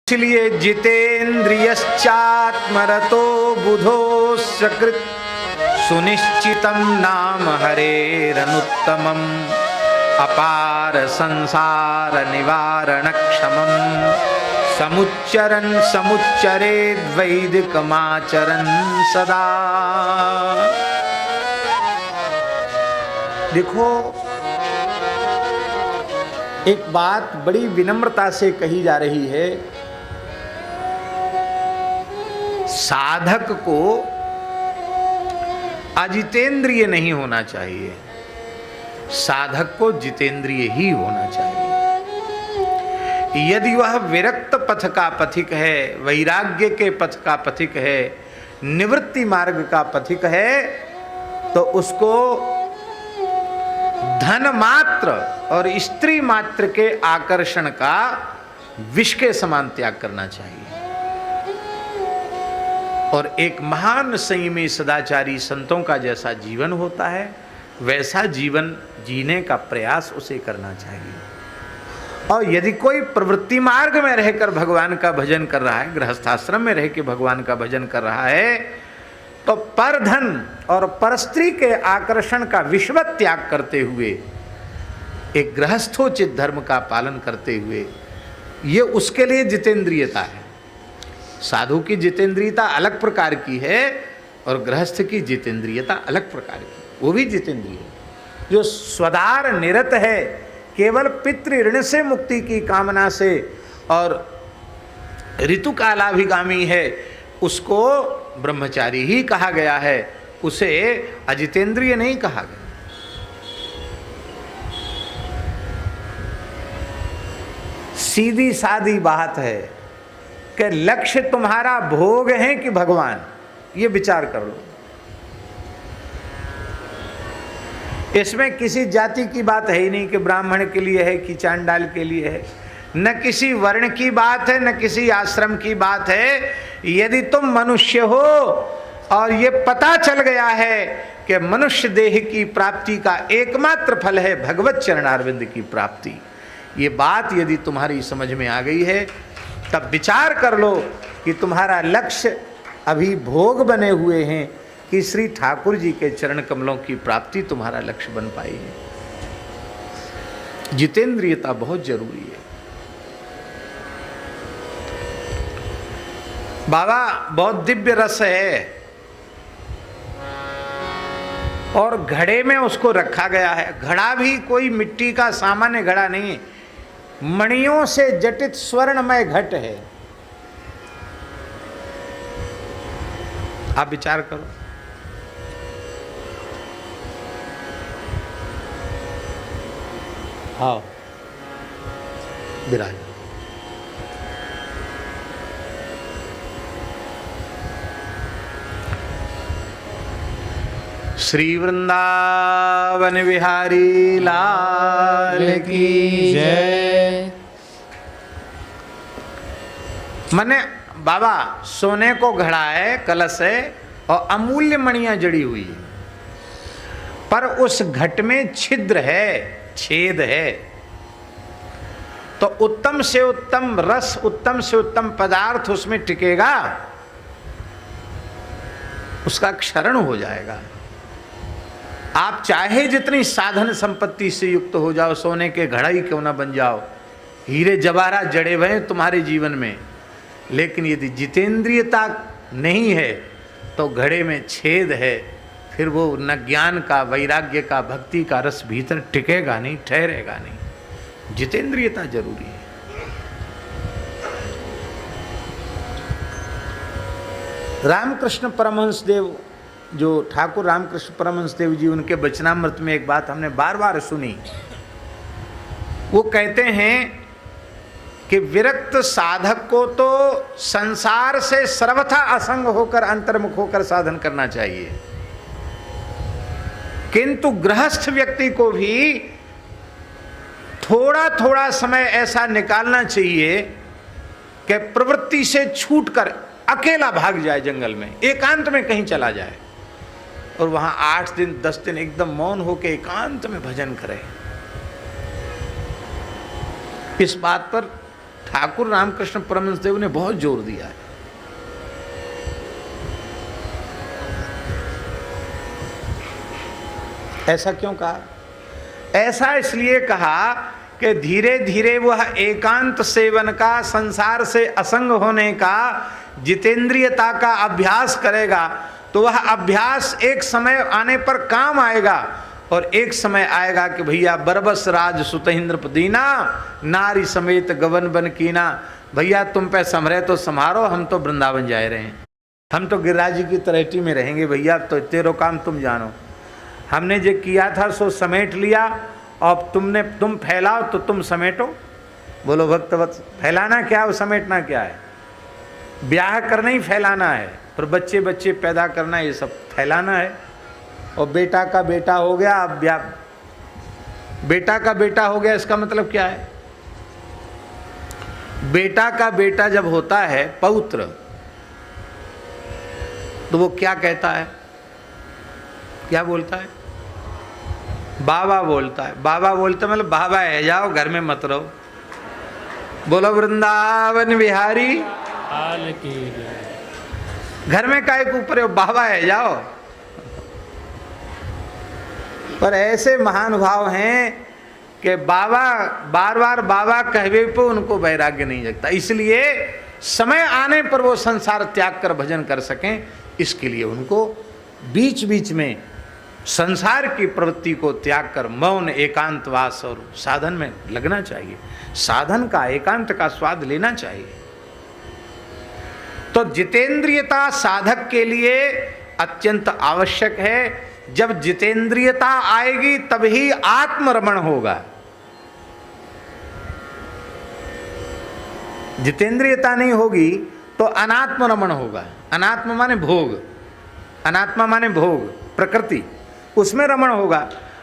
इसलिए जितेन्द्रियश्चात्मरतो बुधो सकृत सुनिश्चितं नाम हरेरनुत्तमम् अपार संसार निवारण क्षमम् समुच्चरन् समुच्चरेद्वैदिकमाचरन् सदा। देखो, एक बात बड़ी विनम्रता से कही जा रही है। साधक को अजितेंद्रिय नहीं होना चाहिए, साधक को जितेंद्रिय ही होना चाहिए। यदि वह विरक्त पथ का पथिक है, वैराग्य के पथ का पथिक है, निवृत्ति मार्ग का पथिक है, तो उसको धन मात्र और स्त्री मात्र के आकर्षण का विष के समान त्याग करना चाहिए। और एक महान संयमी सदाचारी संतों का जैसा जीवन होता है, वैसा जीवन जीने का प्रयास उसे करना चाहिए। और यदि कोई प्रवृत्ति मार्ग में रहकर भगवान का भजन कर रहा है, गृहस्थाश्रम में रह के भगवान का भजन कर रहा है, तो पर धन और पर स्त्री के आकर्षण का विश्वत त्याग करते हुए, एक गृहस्थोचित धर्म का पालन करते हुए, ये उसके लिए जितेंद्रियता है। साधु की जितेंद्रियता अलग प्रकार की है और गृहस्थ की जितेंद्रियता अलग प्रकार की, वो भी जितेंद्रिय है। जो स्वदार निरत है, केवल पितृ ऋण से मुक्ति की कामना से और ऋतु कालाभिगामी है, उसको ब्रह्मचारी ही कहा गया है, उसे अजितेंद्रिय नहीं कहा गया। सीधी सादी बात है कि लक्ष्य तुम्हारा भोग है कि भगवान, ये विचार कर लो। इसमें किसी जाति की बात है ही नहीं कि ब्राह्मण के लिए है कि चांडाल के लिए है, न किसी वर्ण की बात है, न किसी आश्रम की बात है। यदि तुम मनुष्य हो और ये पता चल गया है कि मनुष्य देह की प्राप्ति का एकमात्र फल है भगवत चरणारविंद की प्राप्ति, ये बात यदि तुम्हारी समझ में आ गई है, तब विचार कर लो कि तुम्हारा लक्ष्य अभी भोग बने हुए हैं कि श्री ठाकुर जी के चरण कमलों की प्राप्ति तुम्हारा लक्ष्य बन पाई है। जितेंद्रियता बहुत जरूरी है। बाबा, बहुत दिव्य रस है और घड़े में उसको रखा गया है। घड़ा भी कोई मिट्टी का सामान्य घड़ा नहीं है, मणियों से जटित स्वर्णमय घट है। आप विचार करो। हाँ, विराज। श्री वृंदावन विहारी लाल की जय। मने बाबा, सोने को घड़ा है, कलश है और अमूल्य मणियां जड़ी हुई है, पर उस घट में छिद्र है, छेद है। तो उत्तम से उत्तम रस, उत्तम से उत्तम पदार्थ उसमें टिकेगा? उसका क्षरण हो जाएगा। आप चाहे जितनी साधन संपत्ति से युक्त हो जाओ, सोने के घड़ा ही क्यों ना बन जाओ, हीरे जवाहरात जड़े हुए हैं तुम्हारे जीवन में, लेकिन यदि जितेंद्रियता नहीं है तो घड़े में छेद है, फिर वो न ज्ञान का, वैराग्य का, भक्ति का रस भीतर टिकेगा नहीं, ठहरेगा नहीं। जितेंद्रियता जरूरी है। रामकृष्ण परमहंस देव, जो ठाकुर रामकृष्ण परमहंस देव जी, उनके वचनामृत में एक बात हमने बार बार सुनी। वो कहते हैं कि विरक्त साधक को तो संसार से सर्वथा असंग होकर, अंतर्मुख होकर साधन करना चाहिए, किंतु गृहस्थ व्यक्ति को भी थोड़ा थोड़ा समय ऐसा निकालना चाहिए कि प्रवृत्ति से छूटकर अकेला भाग जाए, जंगल में एकांत में कहीं चला जाए और वहां 8 दिन 10 दिन एकदम मौन होकर एकांत में भजन करे। इस बात पर ठाकुर रामकृष्ण परमहंस देव ने बहुत जोर दिया है। ऐसा क्यों कहा? ऐसा इसलिए कहा कि धीरे धीरे वह एकांत सेवन का, संसार से असंग होने का, जितेंद्रियता का अभ्यास करेगा तो वह अभ्यास एक समय आने पर काम आएगा। और एक समय आएगा कि भैया बरबस राज सुतेंद्र पदीना, नारी समेत गवन बन कीना, भैया तुम पे संभरे तो संभारो, हम तो वृंदावन जा रहे हैं, हम तो गिरिराज जी की तलहटी में रहेंगे भैया, तो तेरो काम तुम जानो, हमने जो किया था सो समेट लिया, अब तुम फैलाओ तो तुम समेटो। बोलो भक्तवत्स, फैलाना क्या है, समेटना क्या है? ब्याह करना ही फैलाना है, पर बच्चे बच्चे पैदा करना ये सब फैलाना है। और बेटा का बेटा हो गया, अब ब्याह, बेटा का बेटा हो गया, इसका मतलब क्या है? बेटा का बेटा जब होता है पौत्र, तो वो क्या कहता है, क्या बोलता है? बाबा बोलता है। बाबा बोलता है मतलब बाबा है जाओ, घर में मत रहो। बोलो वृंदावन बिहारी हाल की। घर में काहे के ऊपर हो, बाबा है जाओ। पर ऐसे महानुभाव हैं कि बाबा बार बार बाबा कहवे पे उनको वैराग्य नहीं जगता, इसलिए समय आने पर वो संसार त्याग कर भजन कर सकें, इसके लिए उनको बीच बीच में संसार की प्रवृत्ति को त्याग कर मौन, एकांतवास और साधन में लगना चाहिए। साधन का, एकांत का स्वाद लेना चाहिए। तो जितेंद्रियता साधक के लिए अत्यंत आवश्यक है। जब जितेंद्रियता आएगी तभी आत्मरमण होगा। जितेंद्रियता नहीं होगी तो अनात्मरमण होगा। अनात्म माने भोग, अनात्मा माने भोग, प्रकृति, उसमें रमण होगा।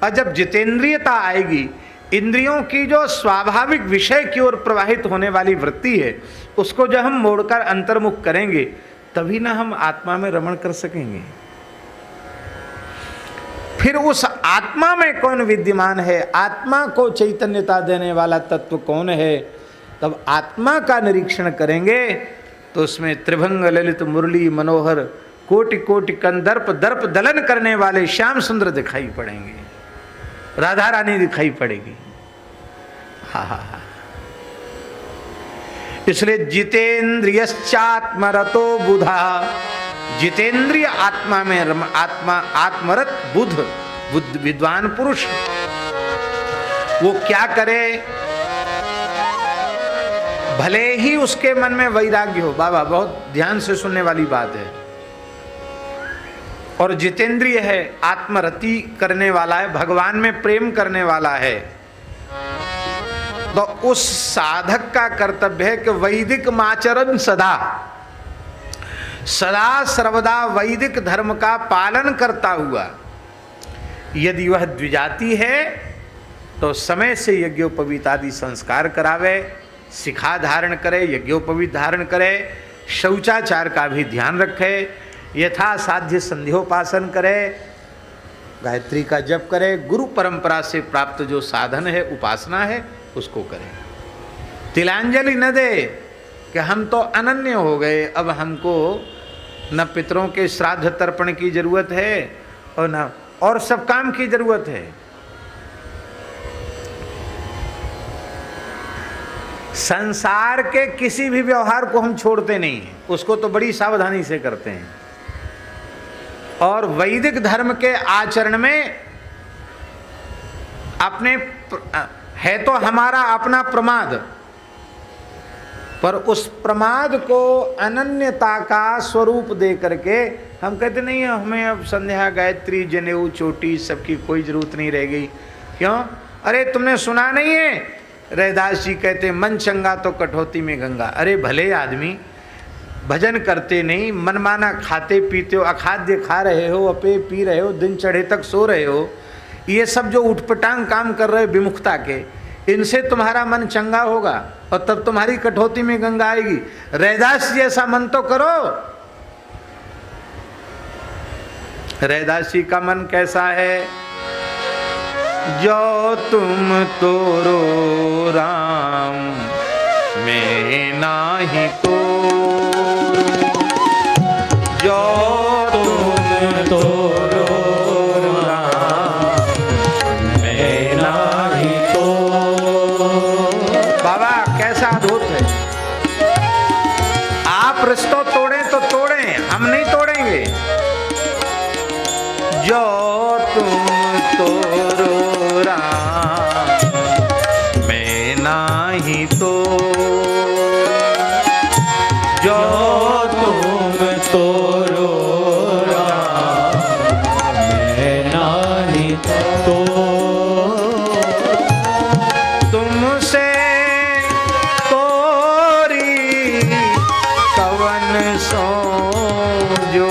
और जब जितेंद्रियता आएगी, इंद्रियों की जो स्वाभाविक विषय की ओर प्रवाहित होने वाली वृत्ति है, उसको जब हम मोड़कर अंतर्मुख करेंगे तभी ना हम आत्मा में रमण कर सकेंगे। फिर उस आत्मा में कौन विद्यमान है, आत्मा को चैतन्यता देने वाला तत्व कौन है, तब आत्मा का निरीक्षण करेंगे तो उसमें त्रिभंग ललित मुरली मनोहर कोटि कोटि कंदर्प दर्प दलन करने वाले श्याम सुंदर दिखाई पड़ेंगे, राधा रानी दिखाई पड़ेगी। हा हा हा। इसलिए जितेंद्रियश्चात्मरतो बुधा, जितेंद्रिय आत्मा में आत्मा आत्मरत बुध विद्वान पुरुष वो क्या करे, भले ही उसके मन में वैराग्य हो। बाबा बहुत ध्यान से सुनने वाली बात है। और जितेंद्रिय है, आत्मरति करने वाला है, भगवान में प्रेम करने वाला है, तो उस साधक का कर्तव्य है कि वैदिक माचरण सदा सदा सर्वदा वैदिक धर्म का पालन करता हुआ, यदि वह द्विजाति है तो समय से यज्ञोपवीत आदि संस्कार करावे, शिखा धारण करे, यज्ञोपवीत धारण करे, शौचाचार का भी ध्यान रखे, यथा साध्य संध्योपासन करे, गायत्री का जप करे, गुरु परंपरा से प्राप्त जो साधन है, उपासना है, उसको करे। तिलांजलि न दे कि हम तो अनन्य हो गए, अब हमको न पितरों के श्राद्ध तर्पण की जरूरत है और न और सब काम की जरूरत है। संसार के किसी भी व्यवहार को हम छोड़ते नहीं हैं, उसको तो बड़ी सावधानी से करते हैं। और वैदिक धर्म के आचरण में अपने है तो हमारा अपना प्रमाद, पर उस प्रमाद को अनन्यता का स्वरूप दे करके हम कहते नहीं, हमें अब संध्या गायत्री जनेऊ चोटी सबकी कोई जरूरत नहीं रह गई। क्यों? अरे तुमने सुना नहीं है, रैदास जी कहते मन चंगा तो कठौती में गंगा। अरे भले आदमी भजन करते नहीं, मनमाना खाते पीते हो, अखाद्य खा रहे हो, अपेय पी रहे हो, दिन चढ़े तक सो रहे हो, ये सब जो उठपटांग काम कर रहे हो विमुखता के, इनसे तुम्हारा मन चंगा होगा और तब तुम्हारी कठौती में गंगा आएगी। रैदास जी ऐसा मन तो करो। रैदास जी का मन कैसा है? जो तुम तोरो राम मैं नाही तो जो तुम तोरो राम मैं नाही तो। बाबा कैसा अद्भुत है। आप रिश्तों तोड़े तो तोड़े, हम नहीं तोड़ेंगे। जो तुम तोरो राम मैं नाही तो जो तुम तोरो राम मैं नाही तो। तुमसे तोरी कवन सो जो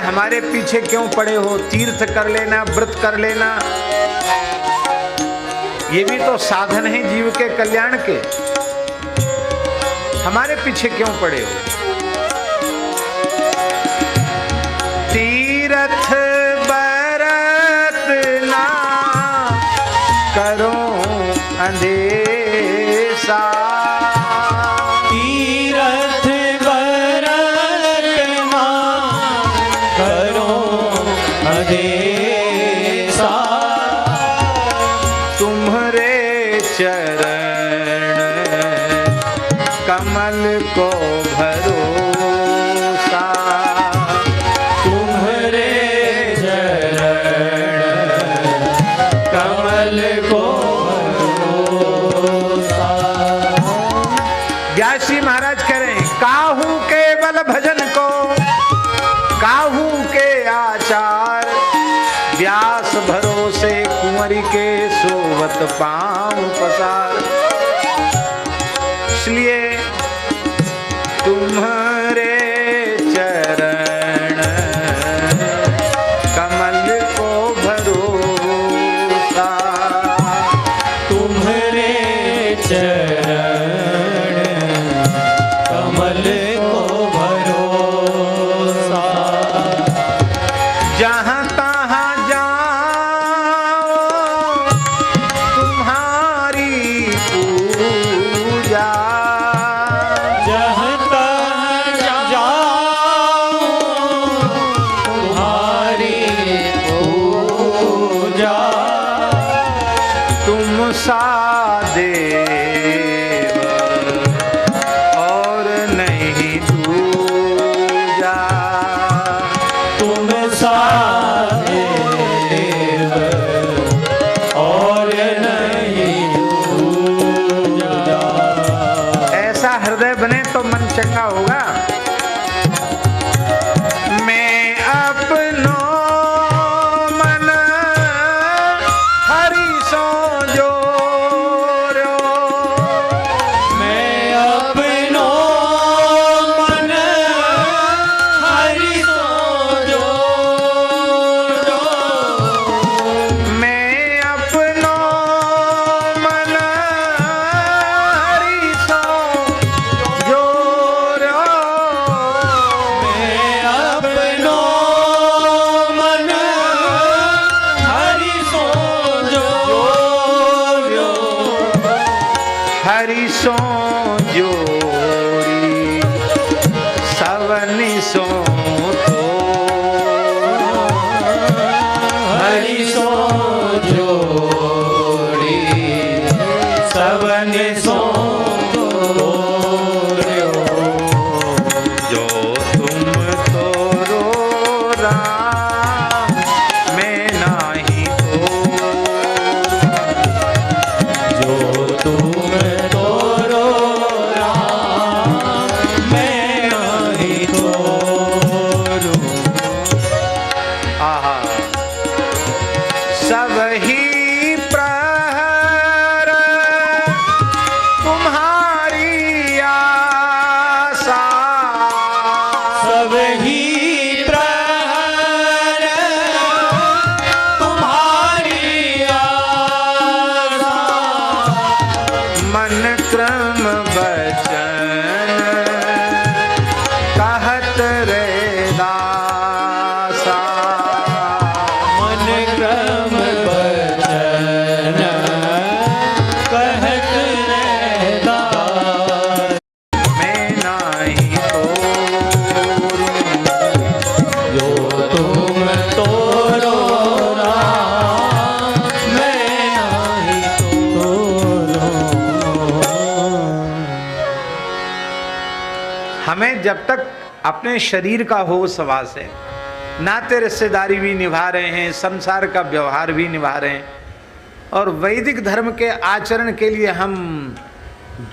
हमारे पीछे क्यों पड़े हो, तीर्थ कर लेना, व्रत कर लेना, ये भी तो साधन है जीव के कल्याण के। हमारे पीछे क्यों पड़े हो। तीर्थ व्रत ना करो अंदेशा, तुम्हारे चरण कमल को भरोसा, तुम्हारे चरण कमल को भरोसा। व्यास जी महाराज कह रहे हैं, काहू केवल भजन को काहू के आचार, व्यास भरोसे कुंवरी के सोवत पांव पसार। इसलिए तुम्हारे चरण कमल को भरोसा, तुम्हारे चरण कमल को भरोसा। जहाँ देव और नहीं दूजा, तुम सा देव और नहीं दूजा। ऐसा हृदय बने तो मन चंगा होगा। मैं अपनो मन हरि सो जो हरि सो जोरी सवनि सो तो, हरि सो जोरी सवनि सो तो, जो तुम तोरो राम मैं नाही तो, जो तुम सब ही प्रहर मन क्रम बचन कहत रे दासा। मन क्रम बचन कहत रे दास। मैं नाही तोरूं जो तुम तोरो राम, मैं नाही तोरो। हमें जब तक अपने शरीर का होश हवास है, नाते रिश्तेदारी भी निभा रहे हैं, संसार का व्यवहार भी निभा रहे हैं, और वैदिक धर्म के आचरण के लिए हम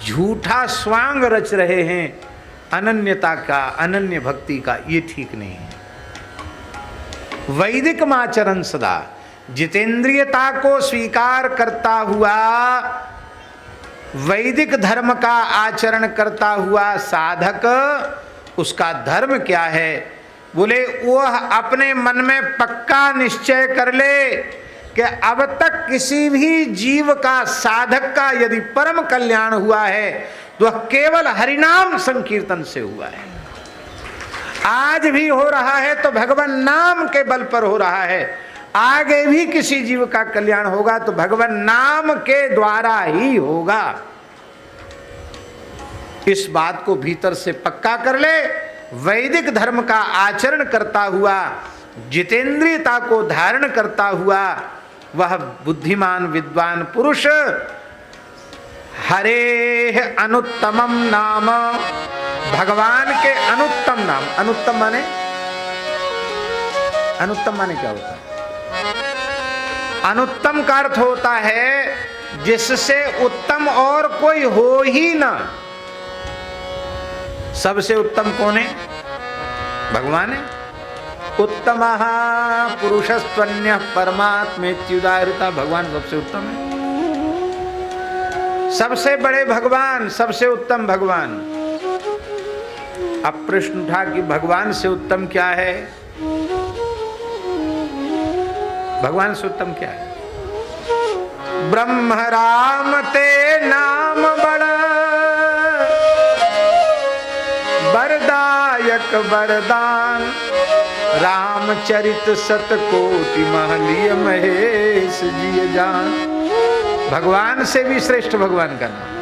झूठा स्वांग रच रहे हैं अनन्यता का, अनन्य भक्ति का, ये ठीक नहीं है। वैदिक आचरण सदा जितेंद्रियता को स्वीकार करता हुआ, वैदिक धर्म का आचरण करता हुआ साधक, उसका धर्म क्या है? बोले वह अपने मन में पक्का निश्चय कर ले कि अब तक किसी भी जीव का, साधक का यदि परम कल्याण हुआ है तो वह केवल हरिनाम संकीर्तन से हुआ है। आज भी हो रहा है तो भगवान नाम के बल पर हो रहा है, आगे भी किसी जीव का कल्याण होगा तो भगवान नाम के द्वारा ही होगा। इस बात को भीतर से पक्का कर ले। वैदिक धर्म का आचरण करता हुआ, जितेंद्रियता को धारण करता हुआ वह बुद्धिमान विद्वान पुरुष हरे अनुत्तमम नाम, भगवान के अनुत्तम नाम। अनुत्तम माने, अनुत्तम माने क्या होता है? अनुत्तम का अर्थ होता है जिससे उत्तम और कोई हो ही ना। सबसे उत्तम कौन है? भगवान है। उत्तम पुरुषस्त्वन्य परमात्मेत्युदाहृता, भगवान सबसे उत्तम है। सबसे बड़े भगवान, सबसे उत्तम भगवान। अब प्रश्न उठा कि भगवान से उत्तम क्या है? भगवान से उत्तम क्या है? ब्रह्म राम ते नाम बड़ा वरदायक वरदान, रामचरित सतकोटि महलिय महेश जिय जान। भगवान से भी श्रेष्ठ भगवान का नाम।